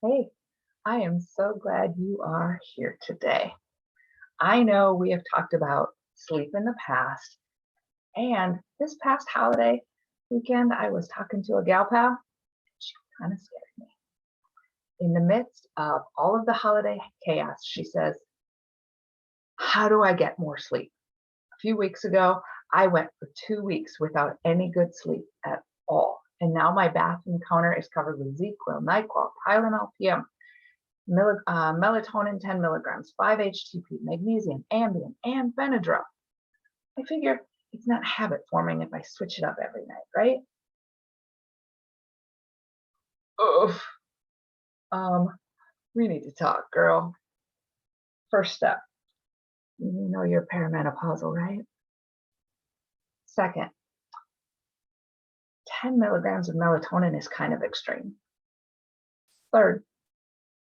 Hey, I am so glad you are here today. I know we have talked about sleep in the past, and this past holiday weekend, I was talking to a gal pal. She kind of scared me. In the midst of all of the holiday chaos, she says, how do I get more sleep? A few weeks ago, I went for 2 weeks without any good sleep at all. And now my bathroom counter is covered with ZQuil, NyQuil, Tylenol PM, melatonin 10 milligrams, 5-HTP, magnesium, Ambien, and Benadryl. I figure it's not habit forming if I switch it up every night, right? Oof. We need to talk, girl. First step, you know you're perimenopausal, right? Second, 10 milligrams of melatonin is kind of extreme. Third,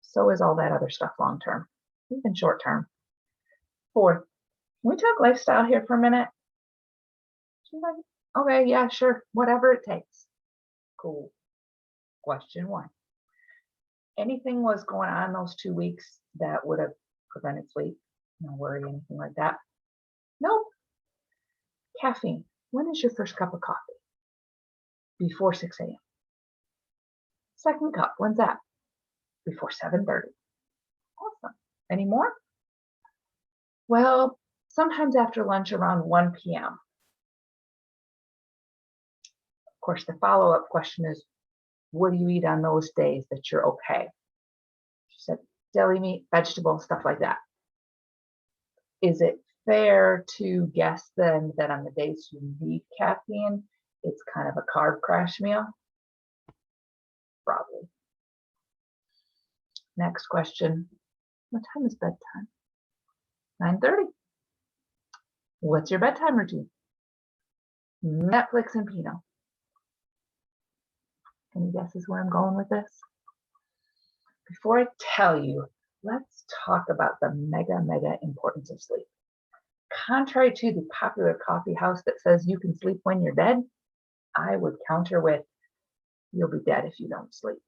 so is all that other stuff long term, even short term. Fourth, can we talk lifestyle here for a minute? She's like, okay, yeah, sure, whatever it takes. Cool. Question one. Anything was going on those 2 weeks that would have prevented sleep? No worry, anything like that? Nope. Caffeine. When is your first cup of coffee? Before 6 a.m. Second cup, when's that? Before 7:30. Awesome. Any more? Well, sometimes after lunch around 1 p.m. Of course, the follow-up question is, what do you eat on those days that you're okay? She said, deli meat, vegetables, stuff like that. Is it fair to guess then that on the days you need caffeine, it's kind of a carb crash meal? Probably. Next question. What time is bedtime? 9:30. What's your bedtime routine? Netflix and Pinot. Any guesses where I'm going with this? Before I tell you, let's talk about the mega importance of sleep. Contrary to the popular coffee house that says you can sleep when you're dead, I would counter with, you'll be dead if you don't sleep.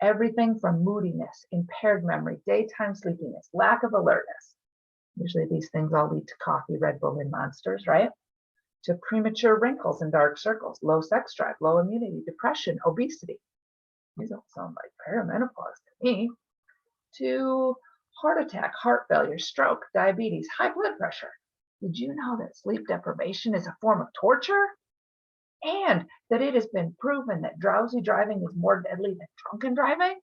Everything from moodiness, impaired memory, daytime sleepiness, lack of alertness. Usually these things all lead to coffee, Red Bull, and monsters, right? To premature wrinkles and dark circles, low sex drive, low immunity, depression, obesity. These don't sound like perimenopause to me. To heart attack, heart failure, stroke, diabetes, high blood pressure. Did you know that sleep deprivation is a form of torture? And that it has been proven that drowsy driving is more deadly than drunken driving?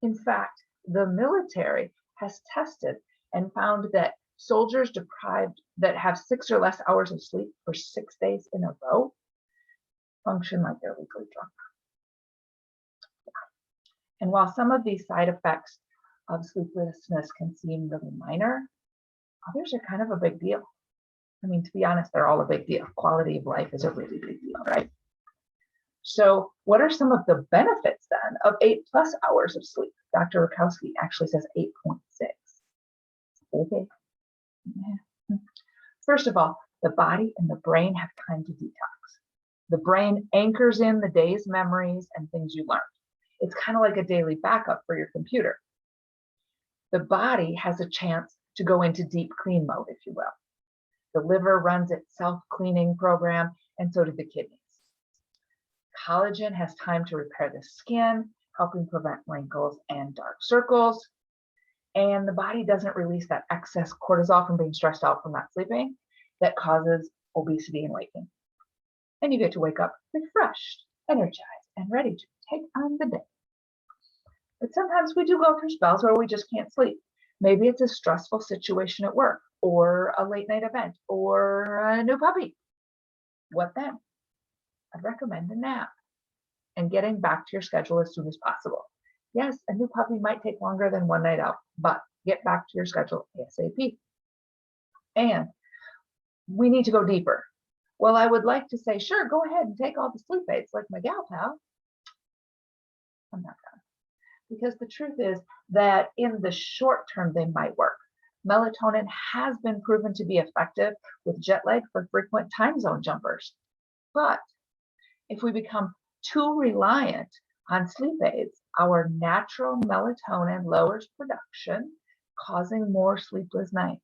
In fact, the military has tested and found that soldiers deprived that have 6 or less hours of sleep for 6 days in a row function like they're legally drunk. And while some of these side effects of sleeplessness can seem really minor, others are kind of a big deal. I mean, to be honest, they're all a big deal. Quality of life is a really big deal, right? So what are some of the benefits then of 8+ hours of sleep? Dr. Rakowski actually says 8.6. Okay. Yeah. First of all, the body and the brain have time to detox. The brain anchors in the day's memories and things you learned. It's kind of like a daily backup for your computer. The body has a chance to go into deep clean mode, if you will. The liver runs its self-cleaning program, and so do the kidneys. Collagen has time to repair the skin, helping prevent wrinkles and dark circles. And the body doesn't release that excess cortisol from being stressed out from not sleeping that causes obesity and weight gain. And you get to wake up refreshed, energized, and ready to take on the day. But sometimes we do go through spells where we just can't sleep. Maybe it's a stressful situation at work, or a late night event, or a new puppy. What then? I'd recommend a nap and getting back to your schedule as soon as possible. Yes, a new puppy might take longer than one night out, but get back to your schedule ASAP. And we need to go deeper. Well, I would like to say, sure, go ahead and take all the sleep aids like my gal pal. I'm not gonna. Because the truth is that in the short term, they might work. Melatonin has been proven to be effective with jet lag for frequent time zone jumpers. But if we become too reliant On sleep aids, our natural melatonin lowers production, causing more sleepless nights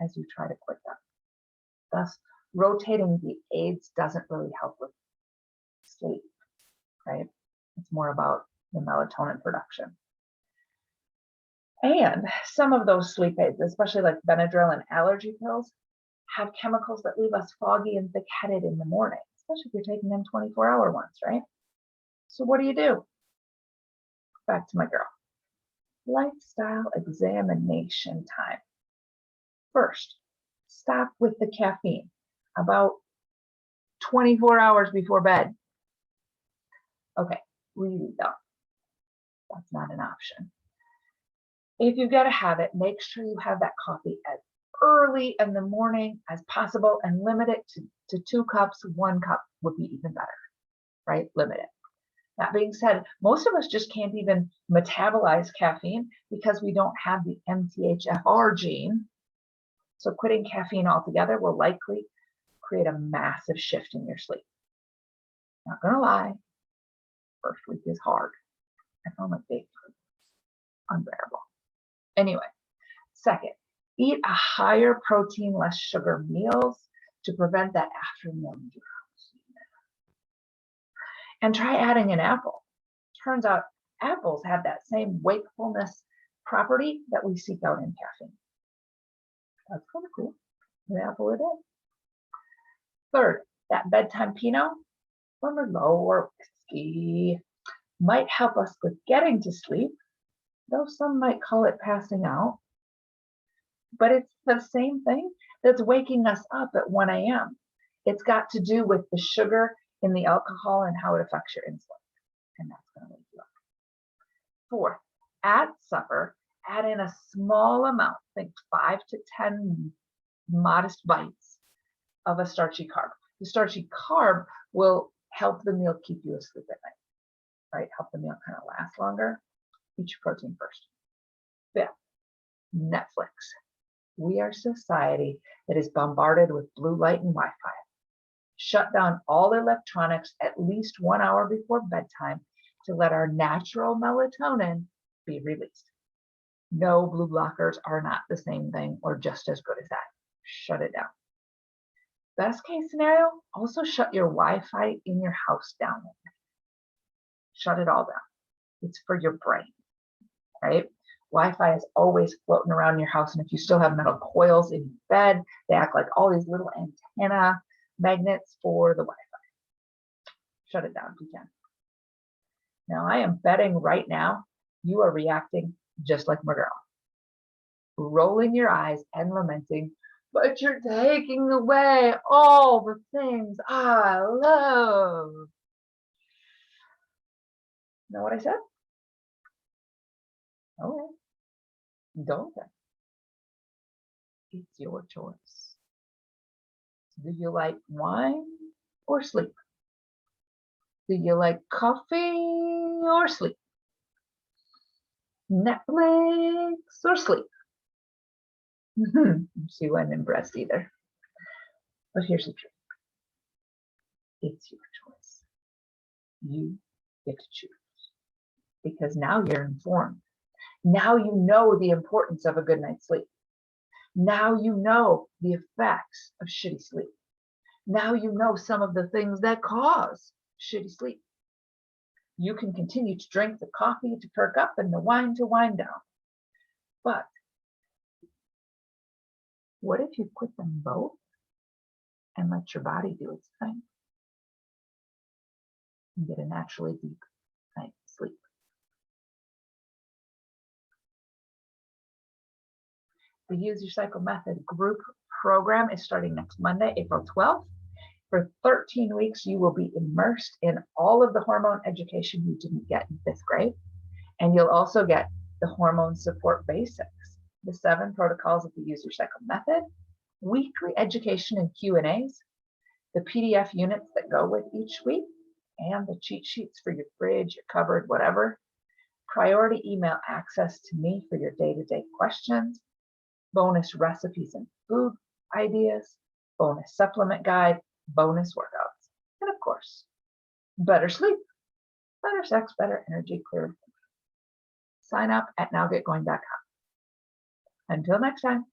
as you try to quit them. Thus, rotating the aids doesn't really help with sleep, right? It's more about the melatonin production. And some of those sleep aids, especially like Benadryl and allergy pills, have chemicals that leave us foggy and thick-headed in the morning, especially if you're taking them 24-hour ones, right? So what do? Back to my girl. Lifestyle examination time. First, stop with the caffeine about 24 hours before bed. Okay, really though, that's not an option. If you've got a habit, make sure you have that coffee as early in the morning as possible and limit it to 2 cups. 1 cup would be even better, right? Limit it. That being said, most of us just can't even metabolize caffeine because we don't have the MTHFR gene. So quitting caffeine altogether will likely create a massive shift in your sleep. Not gonna lie, first week is hard. I found my big unbearable. Anyway, second, eat a higher protein, less sugar meals to prevent that afternoon drowsiness. And try adding an apple. Turns out apples have that same wakefulness property that we seek out in caffeine. That's kind of cool. An apple a day. Third, that bedtime Pinot or Merlot or whiskey might help us with getting to sleep, though some might call it passing out. But it's the same thing that's waking us up at 1 a.m. It's got to do with the sugar in the alcohol and how it affects your insulin. And that's going to wake you up. Fourth, at supper, add in a small amount, think 5 to 10 modest bites of a starchy carb. The starchy carb will help the meal keep you asleep at night, right? Help the meal kind of last longer. Eat your protein first. Fifth, Netflix. We are a society that is bombarded with blue light and Wi-Fi. Shut down all electronics at least 1 hour before bedtime to let our natural melatonin be released. No, blue blockers are not the same thing or just as good as that. Shut it down. Best case scenario, also shut your Wi-Fi in your house down. Shut it all down. It's for your brain, right? Wi-Fi is always floating around your house, and if you still have metal coils in your bed, they act like all these little antenna magnets for the Wi-Fi. Shut it down if you can. Now, I am betting right now you are reacting just like my girl, rolling your eyes and lamenting, but you're taking away all the things I love. Know what I said? Oh, don't then. It's your choice. Do you like wine or sleep? Do you like coffee or sleep? Netflix or sleep? She wasn't impressed either. But here's the truth. It's your choice. You get to choose. Because now you're informed. Now you know the importance of a good night's sleep. Now you know the effects of shitty sleep. Now you know some of the things that cause shitty sleep. You can continue to drink the coffee to perk up and the wine to wind down. But what if you quit them both and let your body do its thing and get a naturally deep night's sleep? The Use Your Cycle Method group program is starting next Monday, April 12th. For 13 weeks, you will be immersed in all of the hormone education you didn't get in 5th grade. And you'll also get the hormone support basics, the 7 protocols of the Use Your Cycle Method, weekly education and Q&As, the PDF units that go with each week, and the cheat sheets for your fridge, your cupboard, whatever, priority email access to me for your day-to-day questions, bonus recipes and food ideas, bonus supplement guide, bonus workouts, and of course, better sleep. better sex, better energy, clear. Sign up at Now Get Going.com. Until next time.